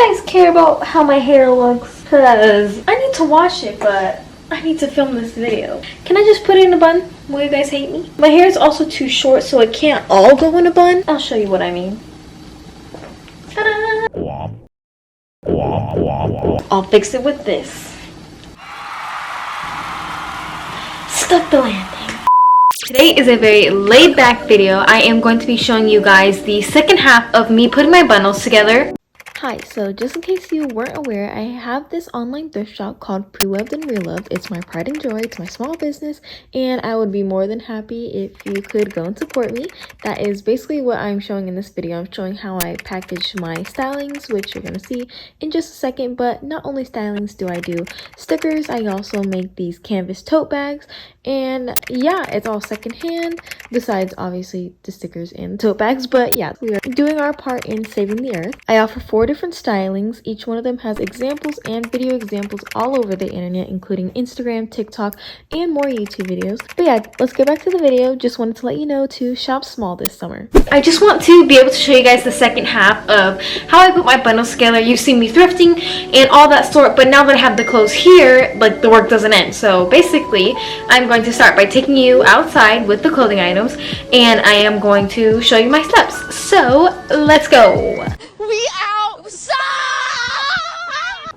guys care about how my hair looks? Because I need to wash it, but I need to film this video. Can I just put it in a bun? Will you guys hate me? My hair is also too short, so it can't all go in a bun. I'll show you what I mean. Ta-da! I'll fix it with this. Stuck the landing. Today is a very laid back video. I am going to be showing you guys the second half of me putting my bundles together. Hi, so just in case you weren't aware, I have this online thrift shop called Pre-Loved and Reloved. It's my pride and joy, it's my small business, and I would be more than happy if you could go and support me. That is basically what I'm showing in this video. I'm showing how I package my stylings, which you're going to see in just a second, but not only stylings do I do stickers, I also make these canvas tote bags, and yeah, it's all secondhand, besides obviously the stickers and tote bags, but yeah, we are doing our part in saving the earth. I offer 4 different stylings. Each one of them has examples and video examples all over the internet, including Instagram, TikTok, and more YouTube videos. But yeah, let's get back to the video. Just wanted to let you know to shop small this summer. I just want to be able to show you guys the second half of how I put my bundles together. You've seen me thrifting and all that sort, but now that I have the clothes here, like, the work doesn't end. So basically, I'm going to start by taking you outside with the clothing items, and I am going to show you my steps. So let's go. We outside!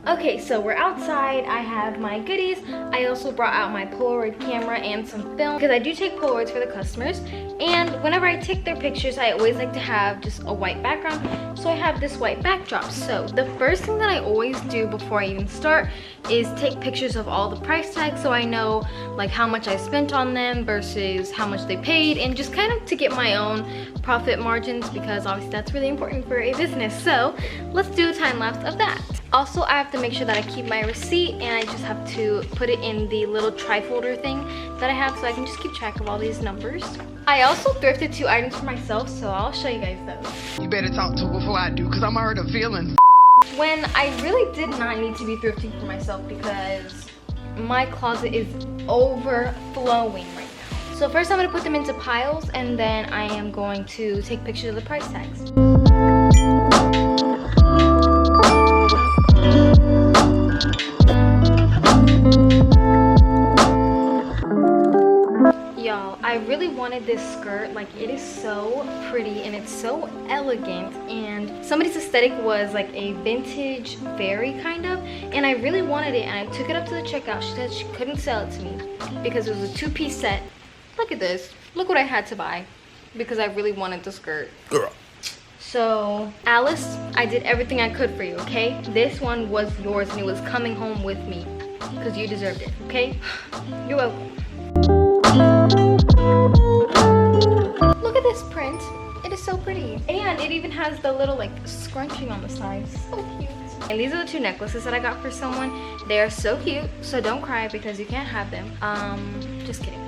Okay, so we're outside. I have my goodies. I also brought out my Polaroid camera and some film because I do take Polaroids for the customers. And whenever I take their pictures, I always like to have just a white background. So I have this white backdrop. So the first thing that I always do before I even start is take pictures of all the price tags so I know like how much I spent on them versus how much they paid, and just kind of to get my own profit margins, because obviously that's really important for a business. So let's do a time lapse of that. Also, I have to make sure that I keep my receipt, and I just have to put it in the little trifolder thing that I have so I can just keep track of all these numbers. I also thrifted 2 items for myself, so I'll show you guys those. You better talk to her before I do, because I'm hurt of feelings. When I really did not need to be thrifting for myself because my closet is overflowing right now. So first I'm going to put them into piles, and then I am going to take pictures of the price tags. Y'all, I really wanted this skirt. Like, it is so pretty and it's so elegant, and somebody's aesthetic was like a vintage fairy kind of, and I really wanted it, and I took it up to the checkout. She said she couldn't sell it to me because it was a 2-piece set. Look at this. Look what I had to buy because I really wanted the skirt. Girl. So, Alice, I did everything I could for you, okay? This one was yours and it was coming home with me because you deserved it, okay? You're welcome. Look at this print. It is so pretty. And it even has the little like scrunching on the sides. So cute. And these are the 2 necklaces that I got for someone. They are so cute, so don't cry because you can't have them. Just kidding.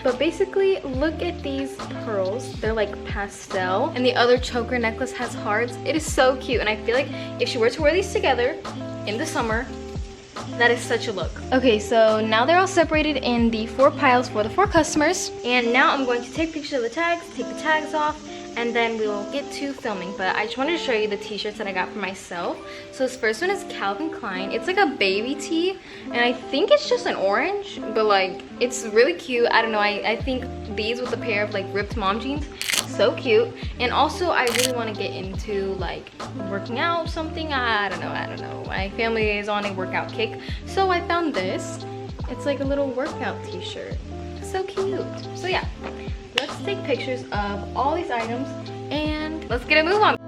But basically, look at these pearls. They're like pastel, and the other choker necklace has hearts. It is so cute, and I feel like if she were to wear these together in the summer, that is such a look. Okay, so now they're all separated in the 4 piles for the 4 customers, and now I'm going to take pictures of the tags, take the tags off, and then we will get to filming. But I just wanted to show you the t-shirts that I got for myself. So this first one is Calvin Klein. It's like a baby tee, and I think it's just an orange, but like it's really cute. I don't know, I think these with a pair of like ripped mom jeans, so cute. And also I really want to get into like working out something. I don't know, my family is on a workout kick, so I found this. It's like a little workout t-shirt, so cute. So yeah, let's take pictures of all these items and let's get a move on.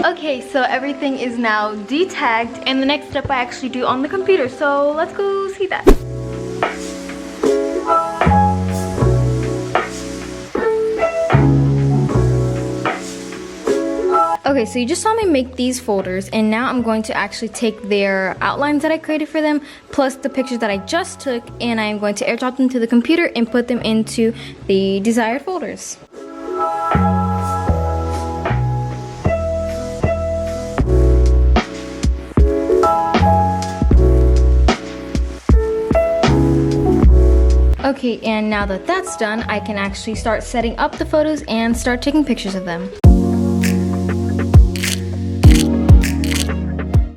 Okay, so everything is now detagged, and the next step I actually do on the computer, so let's go see that. Okay, so you just saw me make these folders, and now I'm going to actually take their outlines that I created for them, plus the pictures that I just took, and I'm going to airdrop them to the computer and put them into the desired folders. Okay, and now that that's done, I can actually start setting up the photos and start taking pictures of them.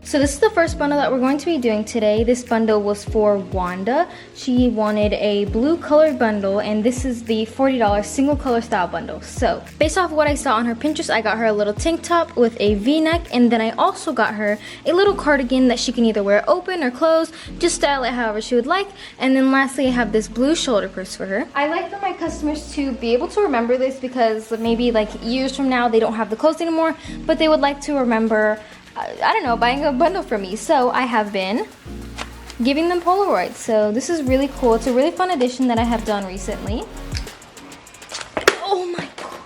So this is the first bundle that we're going to be doing today. This bundle was for Wanda. She wanted a blue colored bundle, and this is the $40 single color style bundle. So based off what I saw on her Pinterest, I got her a little tank top with a V-neck, and then I also got her a little cardigan that she can either wear open or closed, just style it however she would like. And then lastly, I have this blue shoulder purse for her. I like for my customers to be able to remember this because maybe like years from now they don't have the clothes anymore, but they would like to remember, I don't know, buying a bundle from me. So I have been giving them Polaroids. So this is really cool. It's a really fun addition that I have done recently. Oh my god.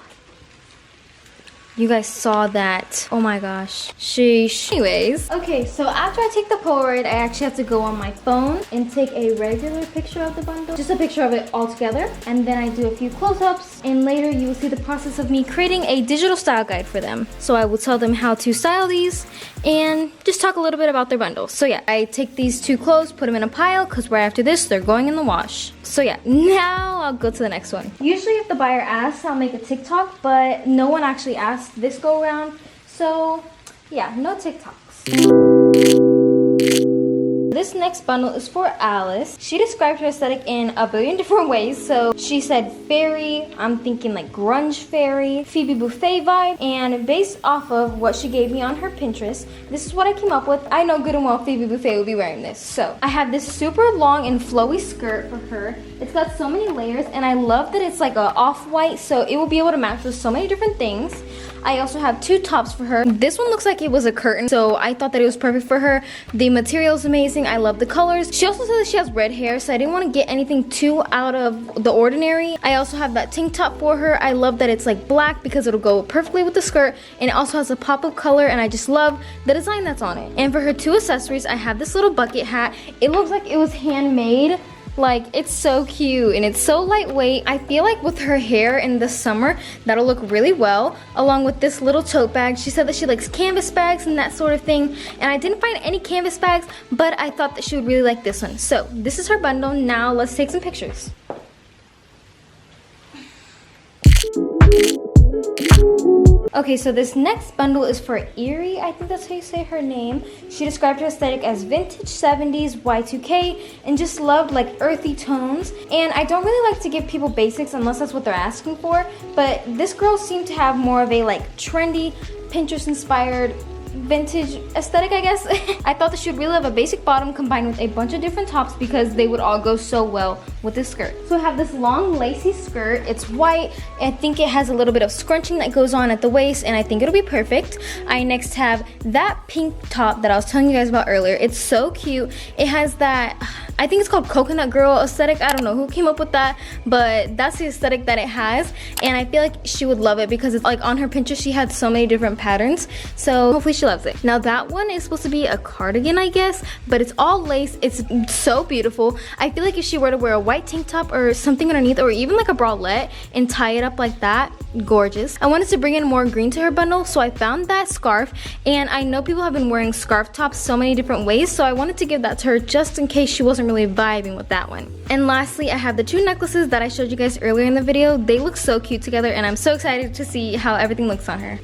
You guys saw that. Oh my gosh. Sheesh. Anyways. Okay, so after I take the Polaroid, I actually have to go on my phone and take a regular picture of the bundle. Just a picture of it all together. And then I do a few close-ups. And later you will see the process of me creating a digital style guide for them. So I will tell them how to style these and just talk a little bit about their bundle. So yeah, I take these two clothes, put them in a pile, because right after this, they're going in the wash. So yeah, now I'll go to the next one. Usually if the buyer asks, I'll make a TikTok, but no one actually asked this go around. So yeah, no TikToks. This next bundle is for Alice. She described her aesthetic in a billion different ways. So she said fairy, I'm thinking like grunge fairy, Phoebe Buffet vibe, and based off of what she gave me on her Pinterest, this is what I came up with. I know good and well Phoebe Buffet will be wearing this. So I have this super long and flowy skirt for her. It's got so many layers, and I love that it's like a off-white, so it will be able to match with so many different things. I also have two tops for her. This one looks like it was a curtain, so I thought that it was perfect for her. The material is amazing. I love the colors. She also said that she has red hair, so I didn't want to get anything too out of the ordinary. I also have that tank top for her. I love that it's like black because it'll go perfectly with the skirt, and it also has a pop of color, and I just love the design that's on it. And for her two accessories, I have this little bucket hat. It looks like it was handmade. Like, it's so cute and it's so lightweight. I feel like with her hair in the summer, that'll look really well, along with this little tote bag. She said that she likes canvas bags and that sort of thing, and I didn't find any canvas bags, but I thought that she would really like this one. So this is her bundle. Now let's take some pictures. Okay, so this next bundle is for Erie. I think that's how you say her name. She described her aesthetic as vintage 70s Y2K and just loved like earthy tones. And I don't really like to give people basics unless that's what they're asking for, but this girl seemed to have more of a like trendy, Pinterest inspired vintage aesthetic, I guess. I thought that she would really have a basic bottom combined with a bunch of different tops because they would all go so well with this skirt. So I have this long lacy skirt. It's white. I think it has a little bit of scrunching that goes on at the waist, and I think it'll be perfect. I next have that pink top that I was telling you guys about earlier. It's so cute. It has that, I think it's called coconut girl aesthetic. I don't know who came up with that, but that's the aesthetic that it has, and I feel like she would love it because it's like on her Pinterest she had so many different patterns, so hopefully she loves it. Now that one is supposed to be a cardigan, I guess, but it's all lace. It's so beautiful. I feel like if she were to wear a white tank top or something underneath, or even like a bralette and tie it up like that, gorgeous. I wanted to bring in more green to her bundle, so I found that scarf, and I know people have been wearing scarf tops so many different ways, so I wanted to give that to her just in case she wasn't really vibing with that one. And lastly, I have the two necklaces that I showed you guys earlier in the video. They look so cute together, and I'm so excited to see how everything looks on her.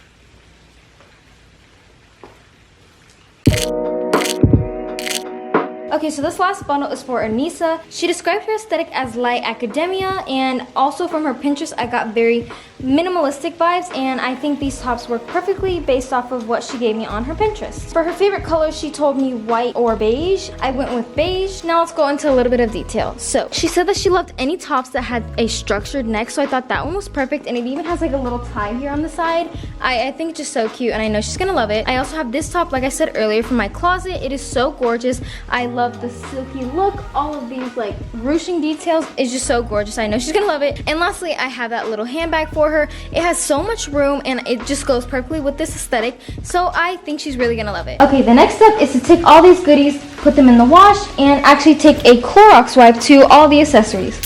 Okay, so this last bundle is for Anissa. She described her aesthetic as light academia, and also from her Pinterest I got very minimalistic vibes, and I think these tops work perfectly based off of what she gave me on her Pinterest. For her favorite color, she told me white or beige. I went with beige. Now let's go into a little bit of detail. So she said that she loved any tops that had a structured neck, so I thought that one was perfect, and it even has like a little tie here on the side. I think it's just so cute, and I know she's gonna love it. I also have this top, like I said earlier, from my closet. It is so gorgeous. I love love the silky look. All of these like ruching details is just so gorgeous. I know she's gonna love it. And lastly, I have that little handbag for her. It has so much room and it just goes perfectly with this aesthetic. So I think she's really gonna love it. Okay, the next step is to take all these goodies, put them in the wash, and actually take a Clorox wipe to all the accessories.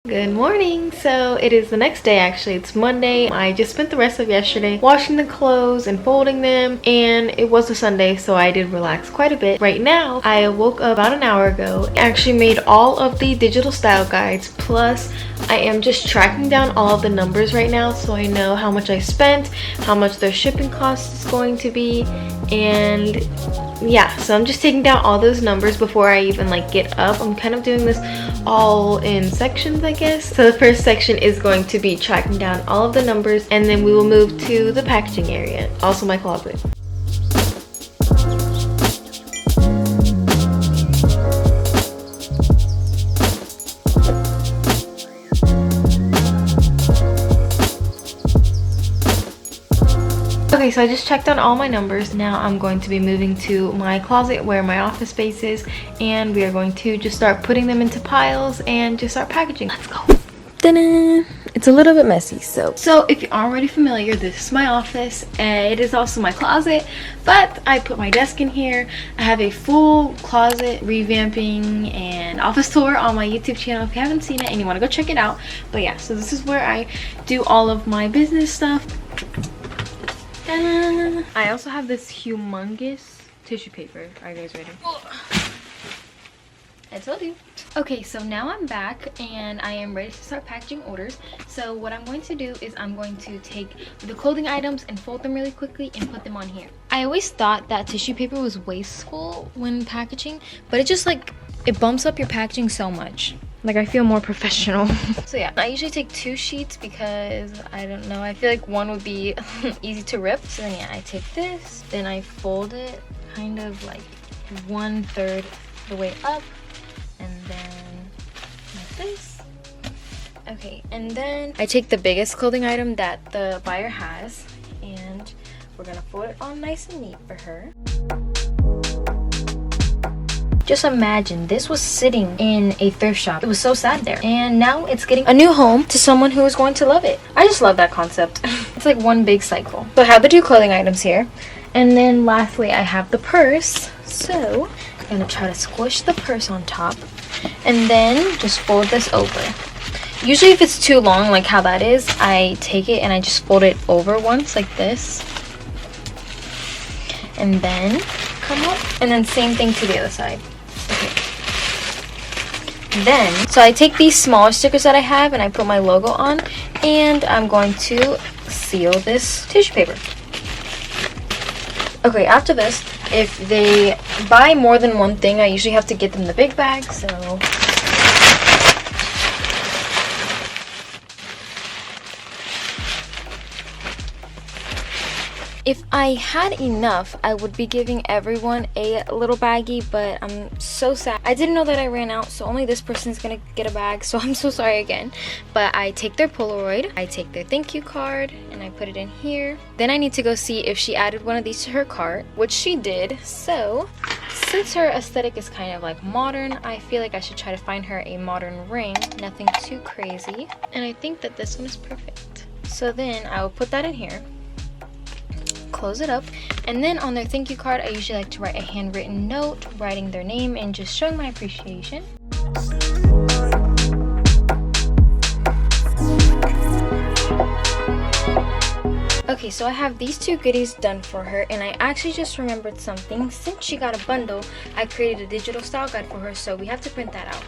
Good morning. So it is the next day, actually. It's Monday. I just spent the rest of yesterday washing the clothes and folding them, and it was a Sunday, so I did relax quite a bit. Right now, I woke up about an hour ago. I actually made all of the digital style guides, plus I am just tracking down all of the numbers right now so I know how much I spent, how much their shipping cost is going to be, and yeah, so I'm just taking down all those numbers before I even like get up. I'm kind of doing this all in sections, I guess. So the first section is going to be tracking down all of the numbers, and then we will move to the packaging area, also my closet. Okay, so I just checked on all my numbers. Now I'm going to be moving to my closet where my office space is, and we are going to just start putting them into piles and just start packaging. Let's go. Ta-da! It's a little bit messy, so if you aren't already familiar, this is my office. It is also my closet, but I put my desk in here. I have a full closet revamping and office tour on my YouTube channel if you haven't seen it and you want to go check it out. But yeah, so this is where I do all of my business stuff. I also have this humongous tissue paper. Are you guys ready? I told you. Okay, so now I'm back and I am ready to start packaging orders. So what I'm going to do is I'm going to take the clothing items and fold them really quickly and put them on here. I always thought that tissue paper was wasteful when packaging, but it just like, it bumps up your packaging so much. Like, I feel more professional. So yeah, I usually take 2 sheets because I don't know, I feel like one would be easy to rip. So then yeah, I take this, then I fold it kind of like 1/3 the way up, and then like this. Okay, and then I take the biggest clothing item that the buyer has, and we're gonna fold it on nice and neat for her. Just imagine, this was sitting in a thrift shop. It was so sad there. And now it's getting a new home to someone who is going to love it. I just love that concept. It's like one big cycle. So I have the 2 clothing items here. And then lastly, I have the purse. So I'm gonna try to squish the purse on top and then just fold this over. Usually if it's too long, like how that is, I take it and I just fold it over once like this. And then come up, and then same thing to the other side. Okay. Then, so I take these smaller stickers that I have and I put my logo on, and I'm going to seal this tissue paper. Okay, after this, if they buy more than one thing, I usually have to get them the big bag, so if I had enough, I would be giving everyone a little baggie, but I'm so sad. I didn't know that I ran out, so only this person's gonna get a bag, so I'm so sorry again. But I take their Polaroid, I take their thank you card, and I put it in here. Then I need to go see if she added one of these to her cart, which she did. So since her aesthetic is kind of like modern, I feel like I should try to find her a modern ring, nothing too crazy. And I think that this one is perfect. So then I will put that in here, close it up, and then on their thank you card I usually like to write a handwritten note writing their name and just showing my appreciation. Okay, so I have these 2 goodies done for her, and I actually just remembered something. Since she got a bundle, I created a digital style guide for her, so we have to print that out.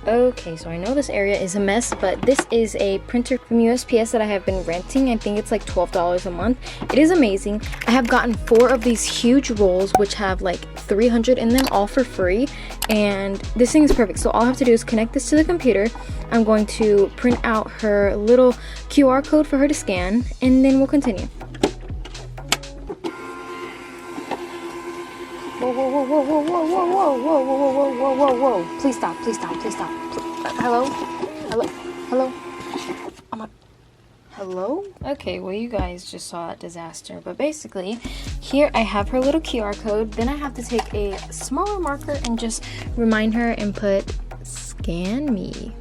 Okay, so I know this area is a mess, but this is a printer from USPS that I have been renting. I think it's like $12 a month. It is amazing. I have gotten 4 of these huge rolls, which have like 300 in them, all for free. And this thing is perfect. So all I have to do is connect this to the computer. I'm going to print out her little QR code for her to scan, and then we'll continue. Whoa, whoa, whoa, whoa, whoa, whoa, whoa, whoa, whoa, whoa, whoa, whoa, whoa, whoa. Please stop, please stop, please stop. Hello? Hello? Hello? Hello? Okay, well you guys just saw that disaster, but basically here I have her little QR code. Then I have to take a smaller marker and just remind her and put scan me.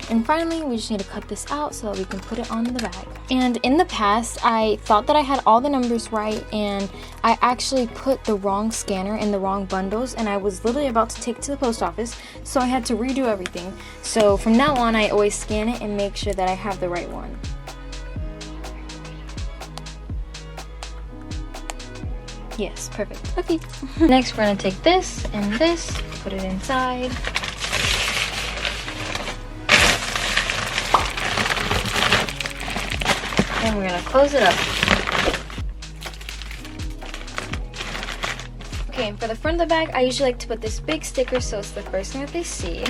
And finally, we just need to cut this out so that we can put it on the bag. And in the past, I thought that I had all the numbers right, and I actually put the wrong scanner in the wrong bundles, and I was literally about to take it to the post office, so I had to redo everything. So from now on, I always scan it and make sure that I have the right one. Yes, perfect. Okay. Next, we're gonna take this and this, put it inside. And we're gonna close it up. Okay, and for the front of the bag, I usually like to put this big sticker so it's the first thing that they see.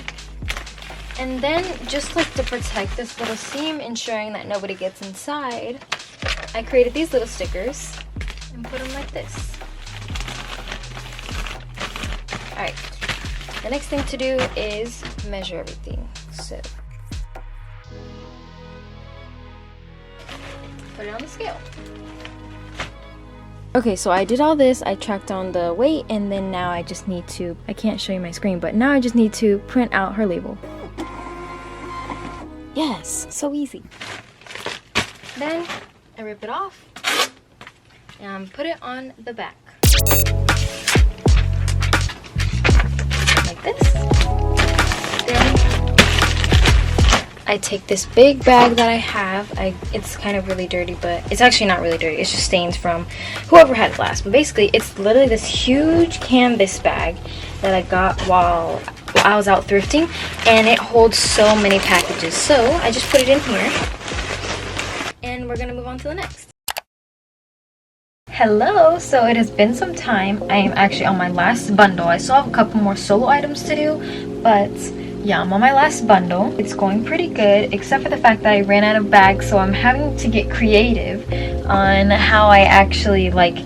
And then, just like to protect this little seam, ensuring that nobody gets inside, I created these little stickers and put them like this. Alright, the next thing to do is measure everything. So, put it on the scale. Okay, so I did all this, I tracked down the weight, and then now I just need to, I can't show you my screen, but now I just need to print out her label. Yes, so easy. Then I rip it off and put it on the back. Like this. Then I take this big bag that I have. It's kind of really dirty, but it's actually not really dirty. It's just stains from whoever had it last. But basically, it's literally this huge canvas bag that I got while I was out thrifting, and it holds so many packages. So I just put it in here, and we're gonna move on to the next. Hello, so it has been some time. I am actually on my last bundle. I still have a couple more solo items to do, but yeah, I'm on my last bundle. It's going pretty good, except for the fact that I ran out of bags, so I'm having to get creative on how I actually like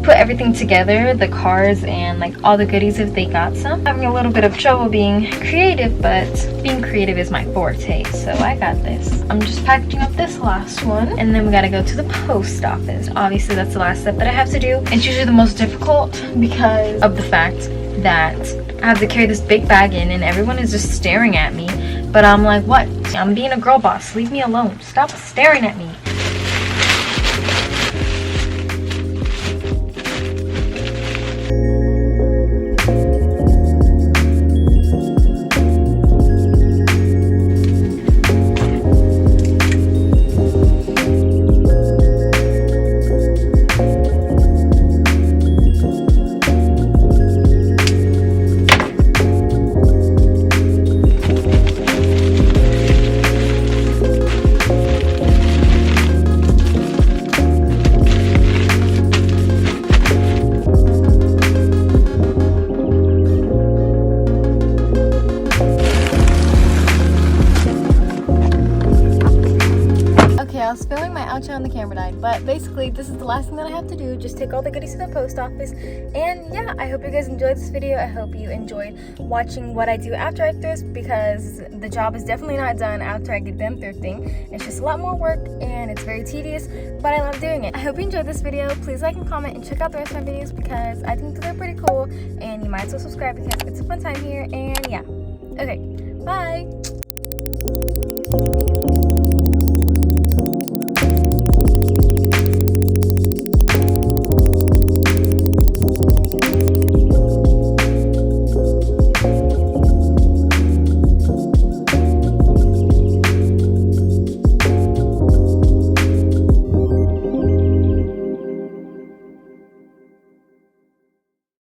put everything together, the cards and like all the goodies if they got some. I'm having a little bit of trouble being creative, but being creative is my forte, so I got this. I'm just packaging up this last one, and then we gotta go to the post office. Obviously, that's the last step that I have to do. It's usually the most difficult because of the fact that I have to carry this big bag in and everyone is just staring at me, but I'm like, what? I'm being a girl boss. Leave me alone. Stop staring at me. I was filming my outro and the camera died, but basically this is the last thing that I have to do, just take all the goodies to the post office. And yeah, I hope you guys enjoyed this video. I hope you enjoyed watching what I do after I thrift, because the job is definitely not done after I get done thrifting. It's just a lot more work and it's very tedious, but I love doing it. I hope you enjoyed this video. Please like and comment and check out the rest of my videos because I think that they're pretty cool, and you might as well subscribe because it's a fun time here. And yeah, okay, bye.